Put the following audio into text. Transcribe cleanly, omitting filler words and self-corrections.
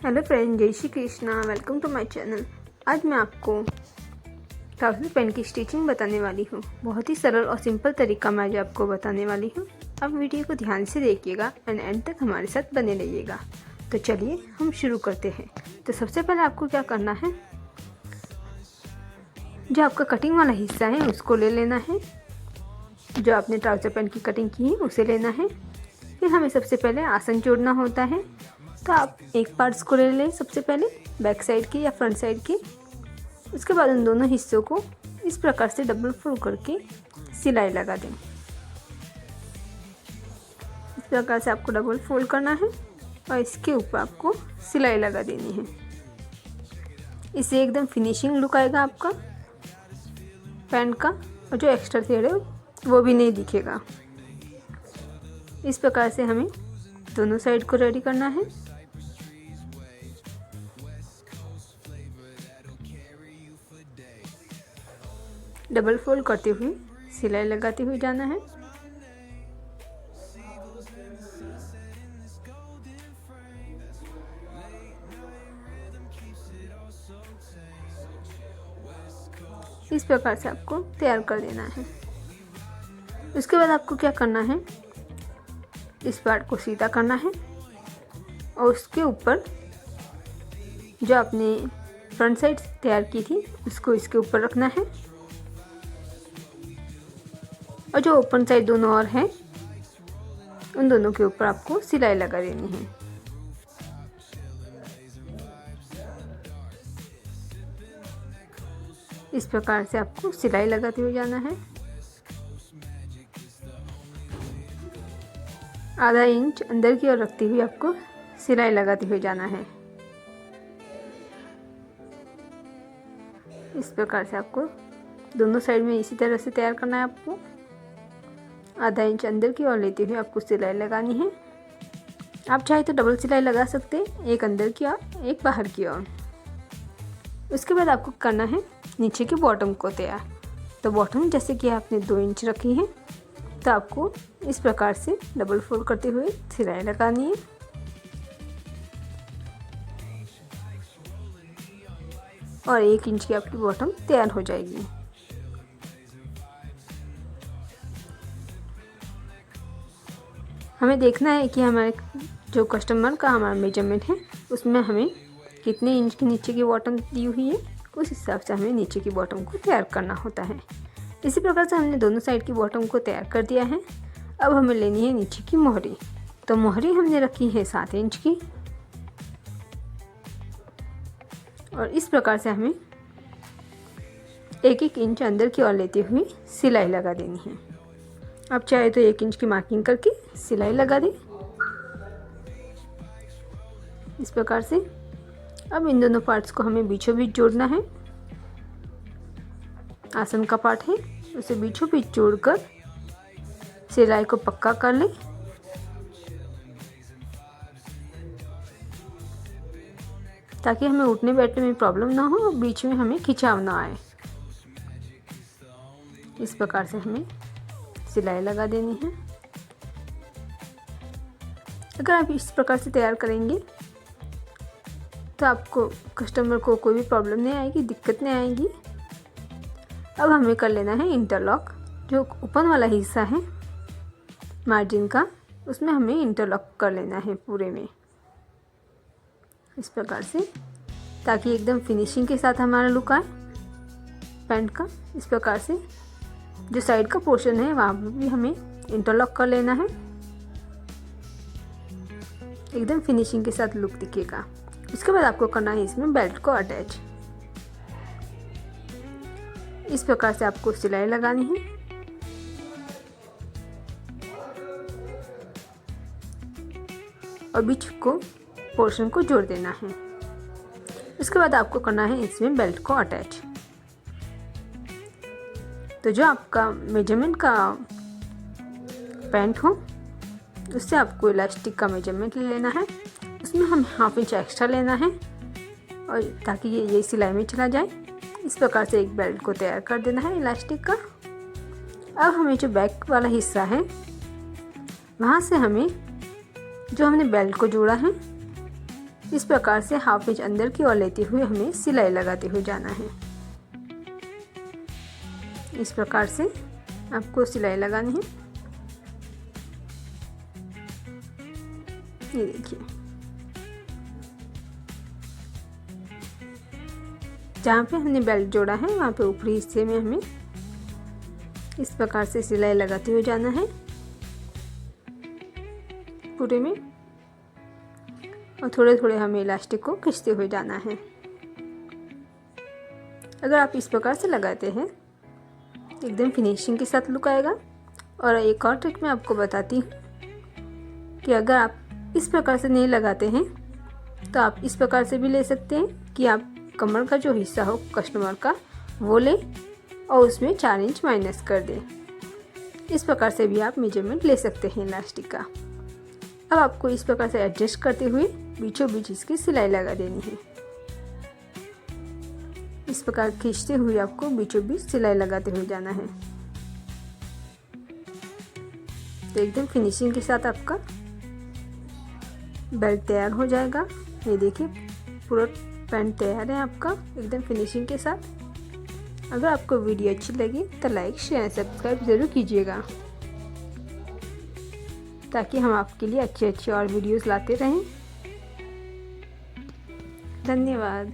Hello friend, जय Shri Krishna. Welcome to my channel. आज मैं आपको ट्राउज़र पैंट की स्टिचिंग बताने वाली हूँ। बहुत ही सरल और सिंपल तरीका मैं आज आपको बताने वाली हूँ। आप वीडियो को ध्यान से देखिएगा एंड एंड तक हमारे साथ बने रहिएगा। तो चलिए हम शुरू करते हैं। तो सबसे पहले आपको क्या करना है, जो आपका कटिंग वाला हिस्सा है उसको ले लेना है। जो आपने ट्राउज़र पैंट की कटिंग की है उसे लेना है। फिर हमें सबसे पहले आसन जोड़ना होता है। तो आप एक पार्ट्स को ले लें, सबसे पहले बैक साइड की या फ्रंट साइड की। उसके बाद उन दोनों हिस्सों को इस प्रकार से डबल फोल्ड करके सिलाई लगा दें। इस प्रकार से आपको डबल फोल्ड करना है और इसके ऊपर आपको सिलाई लगा देनी है। इससे एकदम फिनिशिंग लुक आएगा आपका पैंट का, और जो एक्स्ट्रा थ्रेड है वो भी नहीं दिखेगा। इस प्रकार से हमें दोनों साइड को रेडी करना है। डबल फोल्ड करते हुए सिलाई लगाते हुए जाना है। इस प्रकार से आपको तैयार कर देना है। उसके बाद आपको क्या करना है, इस पार्ट को सीधा करना है और उसके ऊपर जो आपने फ्रंट साइड तैयार की थी उसको इसके ऊपर रखना है, और जो ओपन साइड दोनों और हैं उन दोनों के ऊपर आपको सिलाई लगा देनी है। इस प्रकार से आपको सिलाई लगाते हुए जाना है। आधा इंच अंदर की ओर रखते हुए आपको सिलाई लगाते हुए जाना है। इस प्रकार से आपको दोनों साइड में इसी तरह से तैयार करना है। आपको आधा इंच अंदर की ओर लेते हुए आपको सिलाई लगानी है। आप चाहे तो डबल सिलाई लगा सकते हैं, एक अंदर की ओर एक बाहर की ओर। उसके बाद आपको करना है नीचे की बॉटम को तैयार। तो बॉटम जैसे कि आपने 2 इंच रखी है, तो आपको इस प्रकार से डबल फोल्ड करते हुए सिलाई लगानी है। और 1 इंच की आपकी बॉटम तैयार हो जाएगी। हमें देखना है कि हमारे जो कस्टमर का हमारा मेजरमेंट है उसमें हमें कितने इंच की नीचे की बॉटम दी हुई है, उस हिसाब से हमें नीचे की बॉटम को तैयार करना होता है। इसी प्रकार से हमने दोनों साइड की बॉटम को तैयार कर दिया है। अब हमें लेनी है नीचे की मोहरी। तो मोहरी हमने रखी है 7 इंच की, और इस प्रकार से हमें 1-1 इंच अंदर की ओर लेते हुए सिलाई लगा देनी है। आप चाहे तो 1 इंच की मार्किंग करके सिलाई लगा दें इस प्रकार से। अब इन दोनों पार्ट्स को हमें बीचों बीच जोड़ना है। आसन का पार्ट है उसे बीचों बीच जोड़कर सिलाई को पक्का कर लें। ताकि हमें उठने बैठने में प्रॉब्लम ना हो और बीच में हमें खिंचाव ना आए। इस प्रकार से हमें सिलाई लगा देनी है। अगर आप इस प्रकार से तैयार करेंगे तो आपको कस्टमर को कोई भी प्रॉब्लम नहीं आएगी, दिक्कत नहीं आएगी। अब हमें कर लेना है इंटरलॉक। जो ओपन वाला हिस्सा है मार्जिन का, उसमें हमें इंटरलॉक कर लेना है पूरे में इस प्रकार से, ताकि एकदम फिनिशिंग के साथ हमारा लुक आए पैंट का। इस प्रकार से जो साइड का पोर्शन है वहाँ पर भी हमें इंटरलॉक कर लेना है। एकदम फिनिशिंग के साथ लुक दिखेगा। उसके बाद आपको करना है इसमें बेल्ट को अटैच। इस प्रकार से आपको सिलाई लगानी है। और बीच को पोर्शन को जोड़ देना है। उसके बाद आपको करना है इसमें बेल्ट को अटैच। तो जो आपका मेजरमेंट का पैंट हो उससे आपको इलास्टिक का मेजरमेंट ले लेना है। उसमें हम 1/2 इंच एक्स्ट्रा लेना है, और ताकि ये सिलाई में चला जाए। इस प्रकार से एक बेल्ट को तैयार कर देना है इलास्टिक का। अब हमें जो बैक वाला हिस्सा है वहाँ से हमें जो हमने बेल्ट को जोड़ा है इस प्रकार से हाफ इंच अंदर की ओर लेते हुए हमें सिलाई लगाते हुए जाना है। इस प्रकार से आपको सिलाई लगानी है। ये देखिए, जहाँ पे हमने बेल्ट जोड़ा है वहाँ पे ऊपरी हिस्से में हमें इस प्रकार से सिलाई लगाते हुए जाना है पूरे में, और थोड़े थोड़े हमें इलास्टिक को खींचते हुए जाना है। अगर आप इस प्रकार से लगाते हैं एकदम फिनिशिंग के साथ लुक आएगा। और एक और ट्रिक मैं आपको बताती हूँ कि अगर आप इस प्रकार से नहीं लगाते हैं तो आप इस प्रकार से भी ले सकते हैं कि आप कमर का जो हिस्सा हो कस्टमर का वो ले और उसमें 4 इंच माइनस कर दें। इस प्रकार से भी आप मेजरमेंट ले सकते हैं इलास्टिक का। अब आपको इस प्रकार से एडजस्ट करते हुए बीचों बीच इसकी सिलाई लगा देनी है। इस प्रकार खींचते हुए आपको बीचों बीच सिलाई लगाते हुए जाना है। तो एकदम फिनिशिंग के साथ आपका बेल्ट तैयार हो जाएगा। ये देखिए, पूरा पैंट तैयार है आपका एकदम फिनिशिंग के साथ। अगर आपको वीडियो अच्छी लगी तो लाइक शेयर सब्सक्राइब ज़रूर कीजिएगा, ताकि हम आपके लिए अच्छे अच्छे और वीडियोस लाते रहें। धन्यवाद।